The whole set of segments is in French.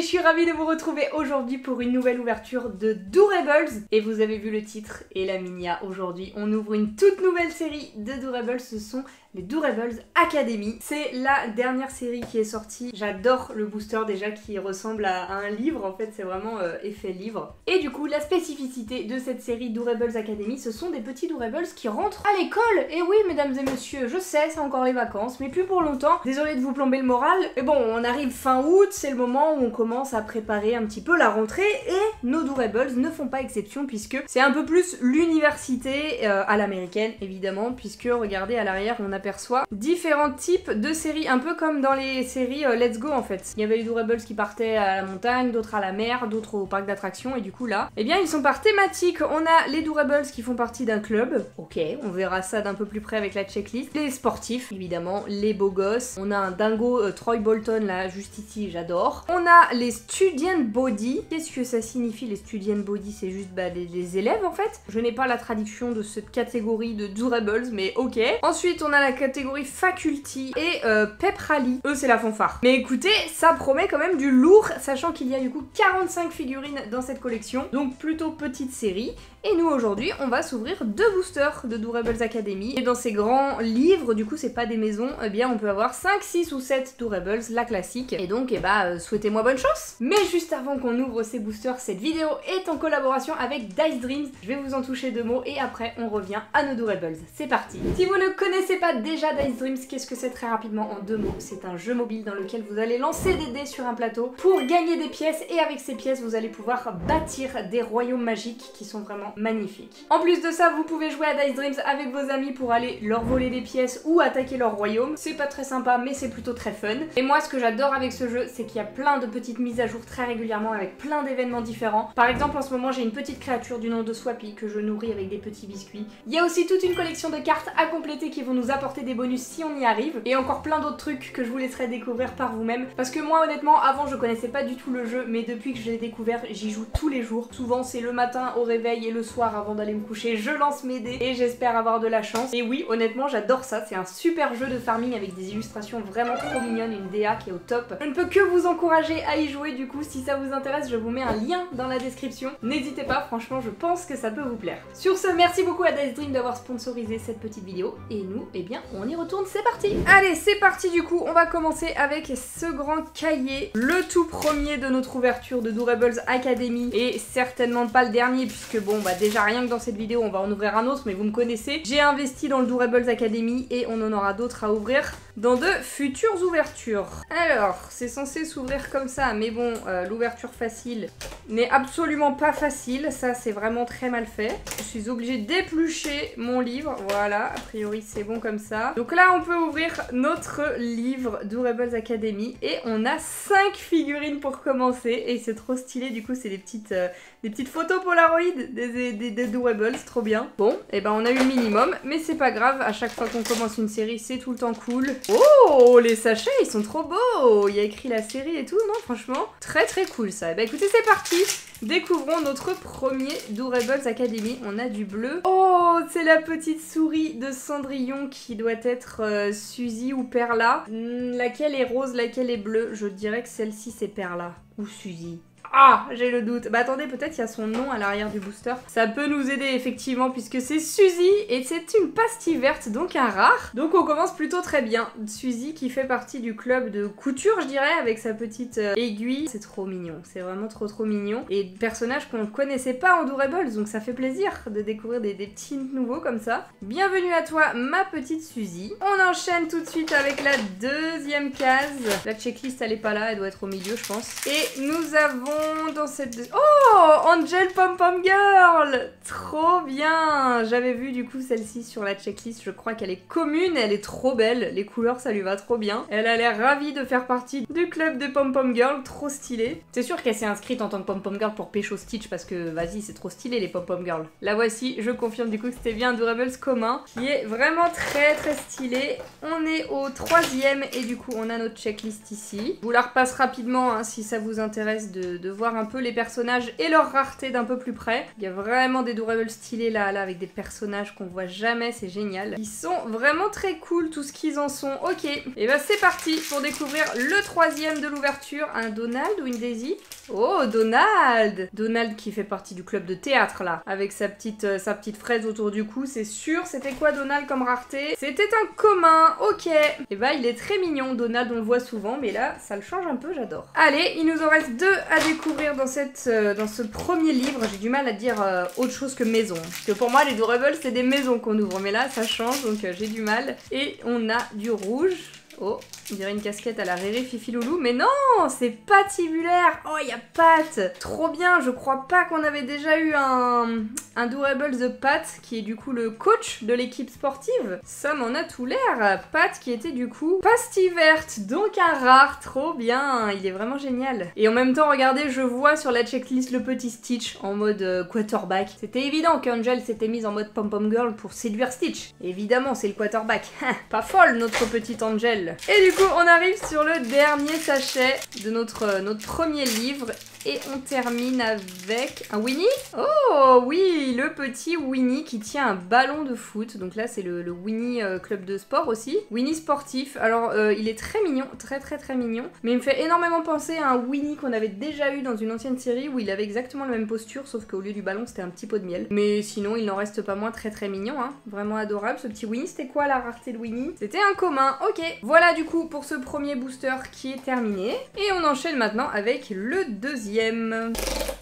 suis ravie de vous retrouver aujourd'hui pour une nouvelle ouverture de Doorables. Et vous avez vu le titre et la minia, aujourd'hui on ouvre une toute nouvelle série de Doorables, ce sont les Doorables Academy. C'est la dernière série qui est sortie. J'adore le booster déjà qui ressemble à un livre, en fait c'est vraiment effet livre. Et du coup la spécificité de cette série Doorables Academy, ce sont des petits Doorables qui rentrent à l'école. Et oui mesdames et messieurs, je sais c'est encore les vacances, mais plus pour longtemps. Désolée de vous plomber le moral. Mais bon, on arrive fin août, c'est le moment où on commence à préparer un petit peu la rentrée et nos Doorables ne font pas exception puisque c'est un peu plus l'université à l'américaine évidemment, puisque regardez à l'arrière on aperçoit différents types de séries, un peu comme dans les séries Let's Go en fait. Il y avait les Doorables qui partaient à la montagne, d'autres à la mer, d'autres au parc d'attractions et du coup là, eh bien ils sont par thématique. On a les Doorables qui font partie d'un club, ok, on verra ça d'un peu plus près avec la checklist. Les sportifs évidemment, les beaux gosses, on a un dingo Troy Bolton là juste ici, j'adore. On a les student body. Qu'est-ce que ça signifie les student body? C'est juste des élèves en fait. Je n'ai pas la traduction de cette catégorie de Doorables mais ok. Ensuite on a la catégorie faculty et pep rally. Eux c'est la fanfare. Mais écoutez, ça promet quand même du lourd, sachant qu'il y a du coup 45 figurines dans cette collection. Donc plutôt petite série. Et nous aujourd'hui on va s'ouvrir 2 boosters de Doorables Academy. Et dans ces grands livres, du coup c'est pas des maisons, eh bien on peut avoir 5, 6 ou 7 Doorables, la classique. Et donc eh bah souhaitez-moi bonne chance. Mais juste avant qu'on ouvre ces boosters, cette vidéo est en collaboration avec Dice Dreams. Je vais vous en toucher 2 mots et après on revient à nos Doorables. C'est parti. Si vous ne connaissez pas déjà Dice Dreams, qu'est-ce que c'est? Très rapidement en 2 mots, c'est un jeu mobile dans lequel vous allez lancer des dés sur un plateau pour gagner des pièces et avec ces pièces vous allez pouvoir bâtir des royaumes magiques qui sont vraiment magnifiques. En plus de ça, vous pouvez jouer à Dice Dreams avec vos amis pour aller leur voler des pièces ou attaquer leur royaume. C'est pas très sympa mais c'est plutôt très fun. Et moi ce que j'adore avec ce jeu, c'est qu'il y a plein de petites mises à jour très régulièrement avec plein d'événements différents. Par exemple en ce moment j'ai une petite créature du nom de Swappy que je nourris avec des petits biscuits. Il y a aussi toute une collection de cartes à compléter qui vont nous apporter des bonus si on y arrive. Et encore plein d'autres trucs que je vous laisserai découvrir par vous-même. Parce que moi honnêtement avant je connaissais pas du tout le jeu, mais depuis que je l'ai découvert j'y joue tous les jours. Souvent c'est le matin au réveil et le soir avant d'aller me coucher, je lance mes dés et j'espère avoir de la chance. Et oui honnêtement j'adore ça, c'est un super jeu de farming avec des illustrations vraiment trop mignonnes, une DA qui est au top. Je ne peux que vous encourager à y jouer du coup, si ça vous intéresse je vous mets un lien dans la description. N'hésitez pas, franchement je pense que ça peut vous plaire. Sur ce, merci beaucoup à Dice Dream d'avoir sponsorisé cette petite vidéo et nous, eh bien on y retourne, c'est parti. Allez c'est parti du coup, on va commencer avec ce grand cahier, le tout premier de notre ouverture de Doorables Academy et certainement pas le dernier puisque bon bah déjà rien que dans cette vidéo on va en ouvrir un autre, mais vous me connaissez, j'ai investi dans le Doorables Academy et on en aura d'autres à ouvrir dans de futures ouvertures. Alors, c'est censé s'ouvrir comme ça, mais bon, l'ouverture facile n'est absolument pas facile, ça c'est vraiment très mal fait. Je suis obligée d'éplucher mon livre, voilà, a priori c'est bon comme ça. Donc là on peut ouvrir notre livre Doorables Academy et on a 5 figurines pour commencer et c'est trop stylé, du coup c'est des petites photos Polaroid des Doorables, trop bien. Bon, et ben on a eu le minimum, mais c'est pas grave, à chaque fois qu'on commence une série c'est tout le temps cool. Oh, les sachets ils sont trop beaux, il y a écrit la série et tout, non franchement, très très cool ça. Et bah écoutez c'est parti, découvrons notre premier Doorables Academy. On a du bleu. Oh, c'est la petite souris de Cendrillon qui doit être Suzy ou Perla. Laquelle est rose, laquelle est bleue? Je dirais que celle-ci c'est Perla ou Suzy. Ah, j'ai le doute. Bah attendez, peut-être il y a son nom à l'arrière du booster. Ça peut nous aider effectivement puisque c'est Suzy et c'est une pastille verte, donc un rare. Donc on commence plutôt très bien. Suzy qui fait partie du club de couture, je dirais, avec sa petite aiguille. C'est trop mignon, c'est vraiment trop mignon. Et personnage qu'on ne connaissait pas en Doorables, donc ça fait plaisir de découvrir des petits nouveaux comme ça. Bienvenue à toi, ma petite Suzy. On enchaîne tout de suite avec la deuxième case. La checklist elle est pas là, elle doit être au milieu je pense. Et nous avons dans cette... Oh, Angel Pom Pom Girl, trop bien. J'avais vu du coup celle-ci sur la checklist, je crois qu'elle est commune, elle est trop belle, les couleurs ça lui va trop bien. Elle a l'air ravie de faire partie du club de Pom Pom Girl, trop stylé. C'est sûr qu'elle s'est inscrite en tant que Pom Pom Girl pour pécho Stitch parce que vas-y c'est trop stylé les Pom Pom Girl. La voici, je confirme du coup que c'était bien un Doorables commun qui est vraiment très stylé. On est au 3e et du coup on a notre checklist ici. Je vous la repasse rapidement hein, si ça vous intéresse de de voir un peu les personnages et leur rareté d'un peu plus près. Il y a vraiment des Doorables stylés là avec des personnages qu'on voit jamais, c'est génial. Ils sont vraiment très cool, tout ce qu'ils en sont. Ok, et bah c'est parti pour découvrir le troisième de l'ouverture. Un Donald ou une Daisy? Oh, Donald! Donald qui fait partie du club de théâtre là, avec sa petite fraise autour du cou, c'est sûr. C'était quoi Donald comme rareté? C'était un commun, ok. Et bah il est très mignon, Donald, on le voit souvent, mais là ça le change un peu, j'adore. Allez, il nous en reste 2 à découvrir dans ce premier livre. J'ai du mal à dire autre chose que maison, parce que pour moi les Doorables c'est des maisons qu'on ouvre, mais là ça change, donc j'ai du mal. Et on a du rouge. Oh, on dirait une casquette à la Riri Fifi Loulou, mais non, c'est patibulaire. Oh, il y a Pat. Trop bien, je crois pas qu'on avait déjà eu un Doorables de Pat, qui est du coup le coach de l'équipe sportive. Ça m'en a tout l'air. Pat qui était du coup pastille verte, donc un rare, trop bien. Il est vraiment génial. Et en même temps, regardez, je vois sur la checklist le petit Stitch en mode quarterback. C'était évident qu'Angel s'était mise en mode pom-pom girl pour séduire Stitch. Évidemment, c'est le quarterback. Pas folle, notre petite Angel. Et du coup, on arrive sur le dernier sachet de notre premier livre. Et on termine avec un Winnie. Oh oui, le petit Winnie qui tient un ballon de foot. Donc là, c'est le Winnie club de sport aussi. Winnie sportif. Alors, il est très mignon, très mignon. Mais il me fait énormément penser à un Winnie qu'on avait déjà eu dans une ancienne série où il avait exactement la même posture, sauf qu'au lieu du ballon, c'était un petit pot de miel. Mais sinon, il n'en reste pas moins très mignon, hein. Vraiment adorable, ce petit Winnie. C'était quoi la rareté de Winnie? C'était un commun, ok. Voilà du coup pour ce premier booster qui est terminé. Et on enchaîne maintenant avec le deuxième.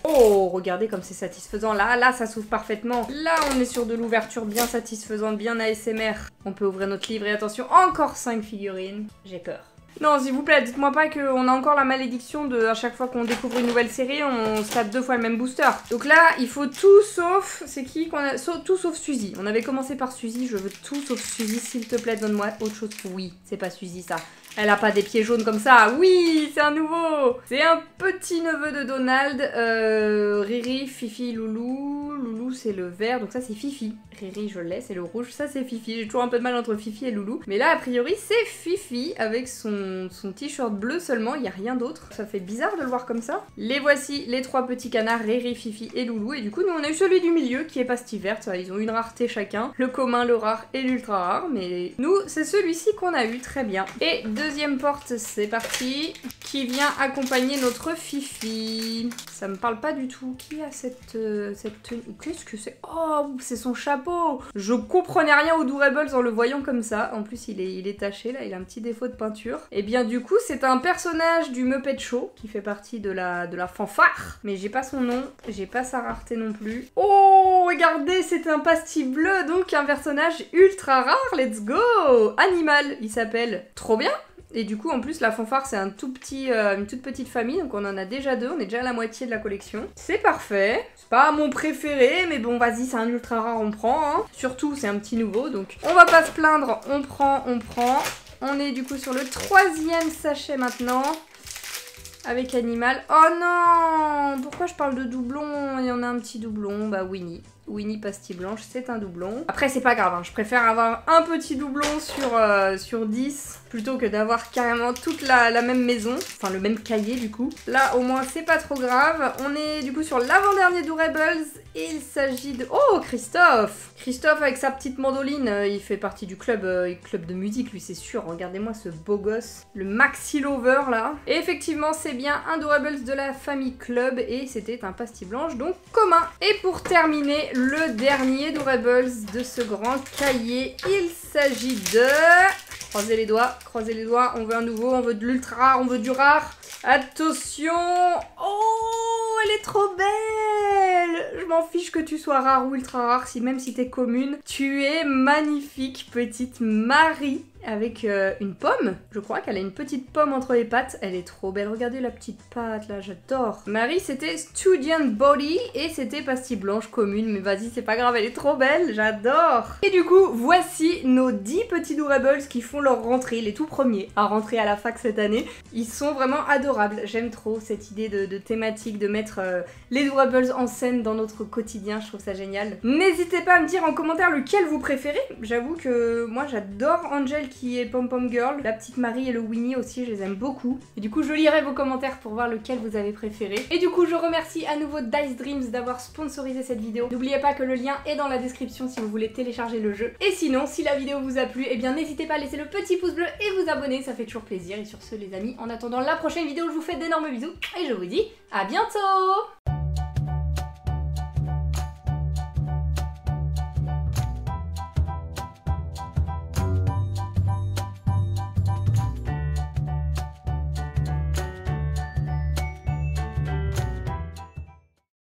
Oh, regardez comme c'est satisfaisant. Là, ça s'ouvre parfaitement. Là, on est sur de l'ouverture bien satisfaisante, bien ASMR. On peut ouvrir notre livre et attention, encore 5 figurines. J'ai peur. Non, s'il vous plaît, dites-moi pas qu'on a encore la malédiction de, à chaque fois qu'on découvre une nouvelle série, on se tape 2 fois le même booster. Donc là, il faut tout sauf... C'est qui qu'on a... Tout sauf Suzy. On avait commencé par Suzy, je veux tout sauf Suzy, s'il te plaît, donne-moi autre chose. Oui, c'est pas Suzy, ça. Elle a pas des pieds jaunes comme ça. Oui, c'est un nouveau. C'est un petit neveu de Donald. Riri, Fifi, Loulou. Loulou, c'est le vert, donc ça, c'est Fifi. Riri, je l'ai, c'est le rouge. Ça, c'est Fifi. J'ai toujours un peu de mal entre Fifi et Loulou. Mais là, a priori, c'est Fifi avec son t-shirt bleu seulement. Il n'y a rien d'autre. Ça fait bizarre de le voir comme ça. Les voici, les 3 petits canards, Riri, Fifi et Loulou. Et du coup, nous, on a eu celui du milieu qui est pastille verte. Ils ont une rareté chacun. Le commun, le rare et l'ultra rare. Mais nous, c'est celui-ci qu'on a eu. Très bien. Et deuxième porte, c'est parti, qui vient accompagner notre Fifi. Ça me parle pas du tout. Qui a cette tenue? Qu'est-ce que c'est? Oh, c'est son chapeau. Je comprenais rien aux Doorables en le voyant comme ça. En plus, il est taché, là, il a un petit défaut de peinture. Et bien, du coup, c'est un personnage du Muppet Show, qui fait partie de la fanfare. Mais j'ai pas son nom, j'ai pas sa rareté non plus. Oh, regardez, c'est un pastille bleu, donc un personnage ultra rare, let's go. Animal, il s'appelle. Trop bien. Et du coup, en plus, la fanfare, c'est une toute petite famille, donc on en a déjà 2, on est déjà à la moitié de la collection. C'est parfait. C'est pas mon préféré, mais bon, vas-y, c'est un ultra rare, on prend, hein. Surtout, c'est un petit nouveau, donc on va pas se plaindre, on prend. On est du coup sur le 3e sachet maintenant. Avec Animal. Oh non! Pourquoi je parle de doublon? Il y en a un petit doublon, bah Winnie. Winnie pastille blanche, c'est un doublon. Après, c'est pas grave, hein. Je préfère avoir un petit doublon sur 10 plutôt que d'avoir carrément toute la même maison. Enfin, le même cahier, du coup. Là, au moins, c'est pas trop grave. On est, du coup, sur l'avant-dernier Doorables. Et il s'agit de... Oh, Christophe! Christophe, avec sa petite mandoline, il fait partie du club de musique, lui, c'est sûr. Regardez-moi ce beau gosse. Le Maxi Lover, là. Et effectivement, c'est bien un Doorables de la famille Club. Et c'était un pastille blanche, donc commun. Et pour terminer, le dernier Doorables de ce grand cahier, il s'agit de... Croisez les doigts, on veut un nouveau, on veut de l'ultra rare, on veut du rare. Attention! Oh, elle est trop belle! Je m'en fiche que tu sois rare ou ultra rare, même si t'es commune. Tu es magnifique, petite Marie. Avec une pomme, je crois qu'elle a une petite pomme entre les pattes, elle est trop belle, regardez la petite patte là, j'adore. Marie c'était Student Body et c'était pastille blanche commune, mais vas-y c'est pas grave, elle est trop belle, j'adore. Et du coup, voici nos 10 petits Doorables qui font leur rentrée, les tout premiers à rentrer à la fac cette année. Ils sont vraiment adorables, j'aime trop cette idée de thématique, de mettre les Doorables en scène dans notre quotidien, je trouve ça génial. N'hésitez pas à me dire en commentaire lequel vous préférez, j'avoue que moi j'adore Angel qui est Pom Pom Girl, la petite Marie et le Winnie aussi, je les aime beaucoup. Et du coup je lirai vos commentaires pour voir lequel vous avez préféré. Et du coup je remercie à nouveau Dice Dreams d'avoir sponsorisé cette vidéo. N'oubliez pas que le lien est dans la description si vous voulez télécharger le jeu. Et sinon, si la vidéo vous a plu, eh bien n'hésitez pas à laisser le petit pouce bleu et vous abonner, ça fait toujours plaisir. Et sur ce les amis, en attendant la prochaine vidéo, je vous fais d'énormes bisous et je vous dis à bientôt.